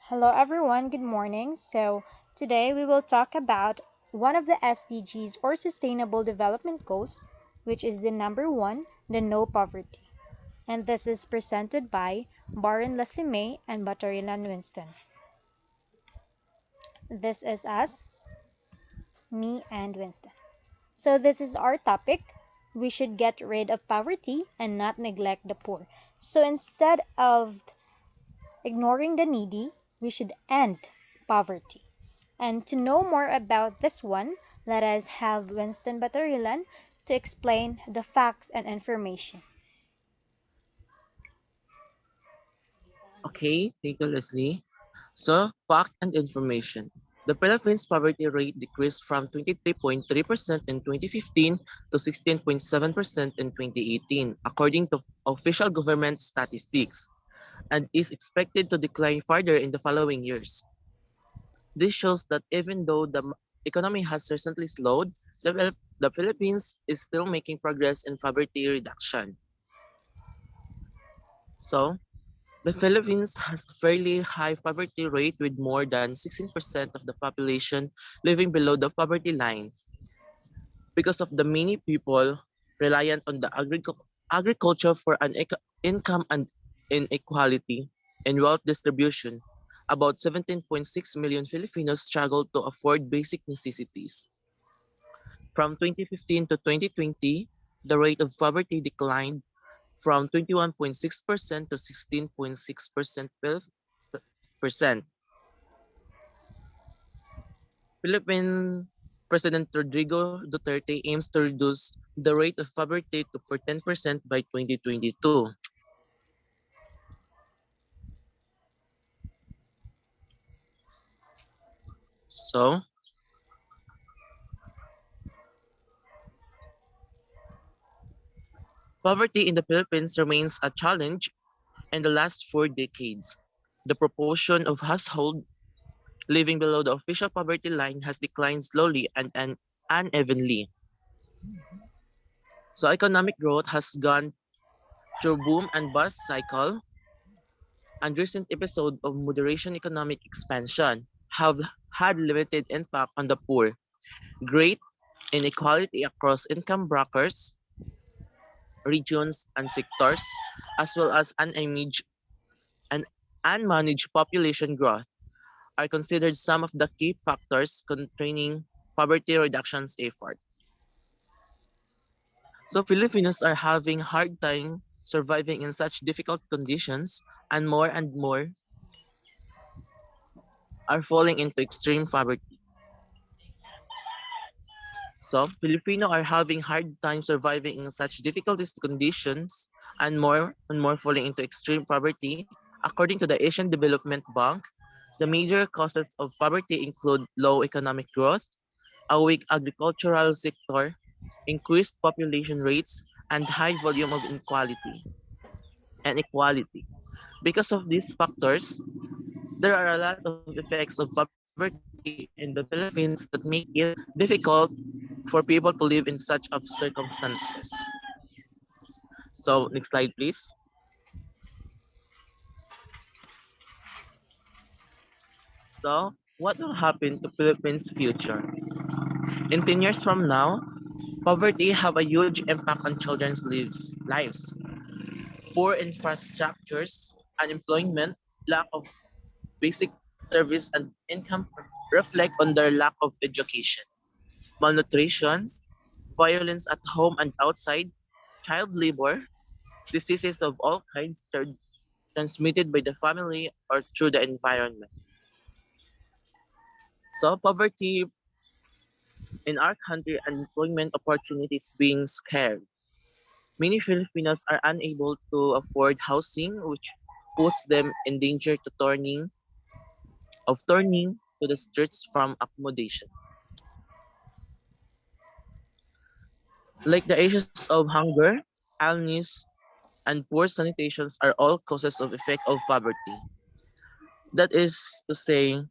Hello, everyone. Good morning. Today we will talk about one of the SDGs or Sustainable Development Goals, which is the number one, the no poverty. And this is presented by Baron Leslie May and Batarilan Winston. This is us, me, and Winston. So, this is our topic. We should get rid of poverty and not neglect the poor. So, instead of ignoring the needy, we should end poverty. And to know more about this one, let us have Winston Batarilan to explain the facts and information. Okay, thank you, Leslie. So, fact and information. The Philippines poverty rate decreased from 23.3% in 2015 to 16.7% in 2018, according to official government statistics, and is expected to decline further in the following years. This shows that even though the economy has recently slowed, the Philippines is still making progress in poverty reduction. So, the Philippines has a fairly high poverty rate with more than 16% of the population living below the poverty line because of the many people reliant on the agriculture for an income and inequality and wealth distribution. About 17.6 million Filipinos struggle to afford basic necessities. From 2015 to 2020, the rate of poverty declined from 21.6% to 16.6% percent. Philippine President Rodrigo Duterte aims to reduce the rate of poverty to for 10% by 2022. So, poverty in the Philippines remains a challenge in the last 4 decades. The proportion of households living below the official poverty line has declined slowly and unevenly. So, economic growth has gone through boom and bust cycle, and recent episodes of moderation economic expansion have had limited impact on the poor. Great inequality across income brackets, regions, and sectors, as well as and unmanaged population growth, are considered some of the key factors constraining poverty reduction's effort. So Filipinos are having hard time surviving in such difficult conditions, and more are falling into extreme poverty. So Filipino are having hard time surviving in such difficult conditions, and more falling into extreme poverty. According to the Asian Development Bank, the major causes of poverty include low economic growth, a weak agricultural sector, increased population rates, and high volume of inequality. Because of these factors, there are a lot of effects of poverty in the Philippines that make it difficult for people to live in such of circumstances. So next slide please. So what will happen to Philippines future? In 10 years from now, poverty have a huge impact on children's lives. Poor infrastructures, unemployment, lack of basic service and income reflect on their lack of education. Malnutrition, violence at home and outside, child labor, diseases of all kinds transmitted by the family or through the environment. So poverty in our country and employment opportunities being scarce. Many Filipinos are unable to afford housing, which puts them in danger turning to the streets from accommodation. Like the issues of hunger, illness, and poor sanitations are all causes of effect of poverty. That is to say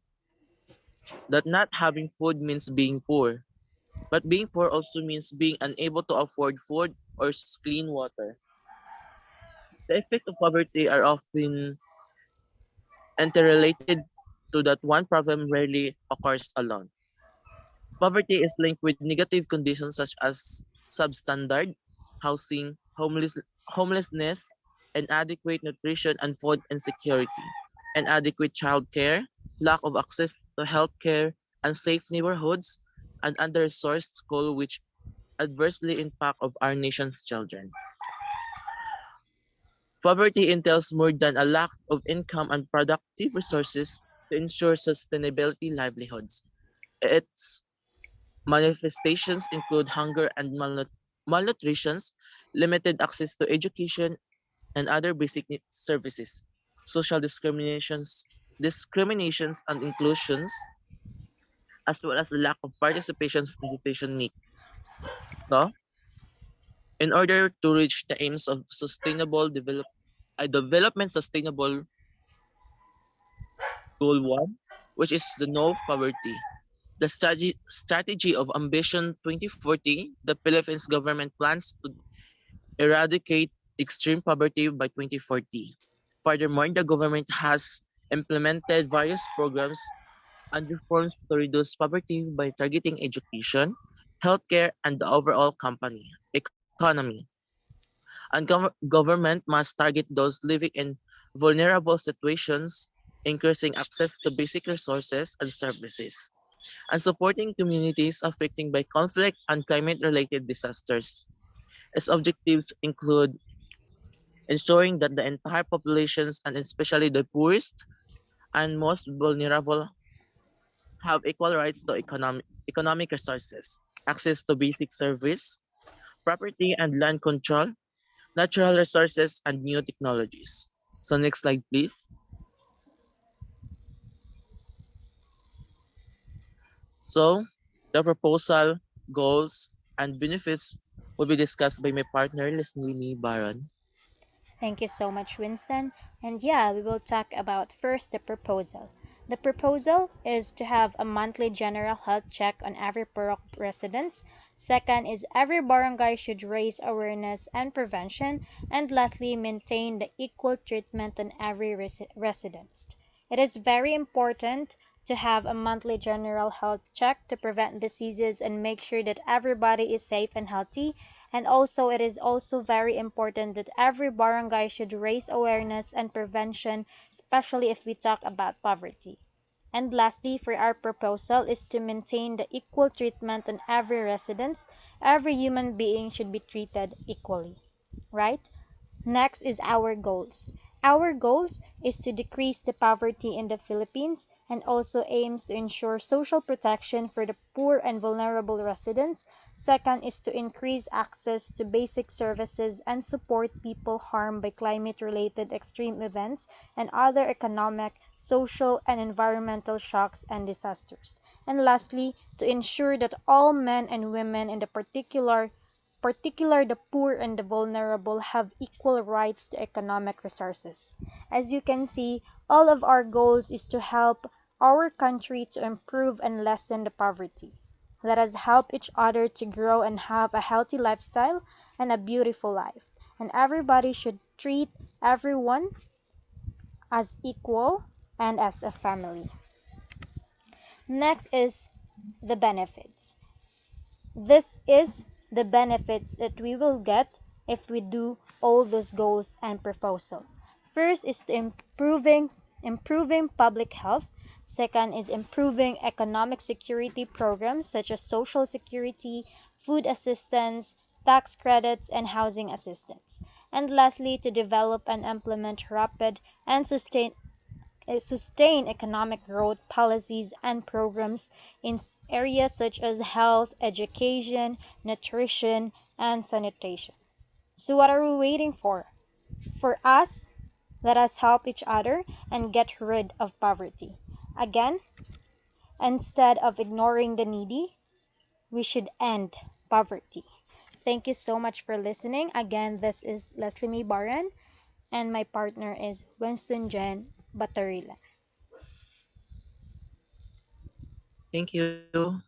that not having food means being poor, but being poor also means being unable to afford food or clean water. The effects of poverty are often interrelated so that one problem rarely occurs alone. Poverty is linked with negative conditions such as substandard housing, homelessness, inadequate nutrition and food insecurity, inadequate childcare, lack of access to healthcare, unsafe neighborhoods, and under-resourced school which adversely impact of our nation's children. Poverty entails more than a lack of income and productive resources to ensure sustainability livelihoods. Its manifestations include hunger and malnutrition, limited access to education and other basic services, social discriminations and inclusions, as well as the lack of participation in decision making. So, in order to reach the aims of development sustainable goal 1, which is the no poverty. The strategy of Ambition 2040, the Philippines government plans to eradicate extreme poverty by 2040. Furthermore, the government has implemented various programs and reforms to reduce poverty by targeting education, healthcare, and the overall economy. And government must target those living in vulnerable situations, increasing access to basic resources and services, and supporting communities affected by conflict and climate-related disasters. Its objectives include ensuring that the entire populations and especially the poorest and most vulnerable have equal rights to economic resources, access to basic service, property and land control, natural resources, and new technologies. So next slide, please. So the proposal, goals, and benefits will be discussed by my partner, Leslie Baron. Thank you so much, Winston. And yeah, we will talk about first the proposal. The proposal is to have a monthly general health check on every Purok residence. Second is every barangay should raise awareness and prevention. And lastly, maintain the equal treatment on every residence. It is very important to have a monthly general health check to prevent diseases and make sure that everybody is safe and healthy. And also, it is also very important that every barangay should raise awareness and prevention, especially if we talk about poverty. And lastly, for our proposal is to maintain the equal treatment on every residence. Every human being should be treated equally, right? Next is our goals. Our goals is to decrease the poverty in the Philippines and also aims to ensure social protection for the poor and vulnerable residents. Second is to increase access to basic services and support people harmed by climate-related extreme events and other economic, social, and environmental shocks and disasters. And lastly, to ensure that all men and women in the particular the poor and the vulnerable have equal rights to economic resources. As you can see, all of our goals is to help our country to improve and lessen the poverty. Let us help each other to grow and have a healthy lifestyle and a beautiful life. And everybody should treat everyone as equal and as a family. Next is the benefits. This is the benefits that we will get if we do all those goals and proposal. First is to improving public health. Second is improving economic security programs such as social security, food assistance, tax credits, and housing assistance. And lastly, to develop and implement rapid and sustain economic growth policies and programs in areas such as health, education, nutrition, and sanitation. So, what are we waiting for? For us, let us help each other and get rid of poverty. Again, instead of ignoring the needy, we should end poverty. Thank you so much for listening. Again, this is Leslie May Baran, and my partner is Winston Jen Batarila. Thank you.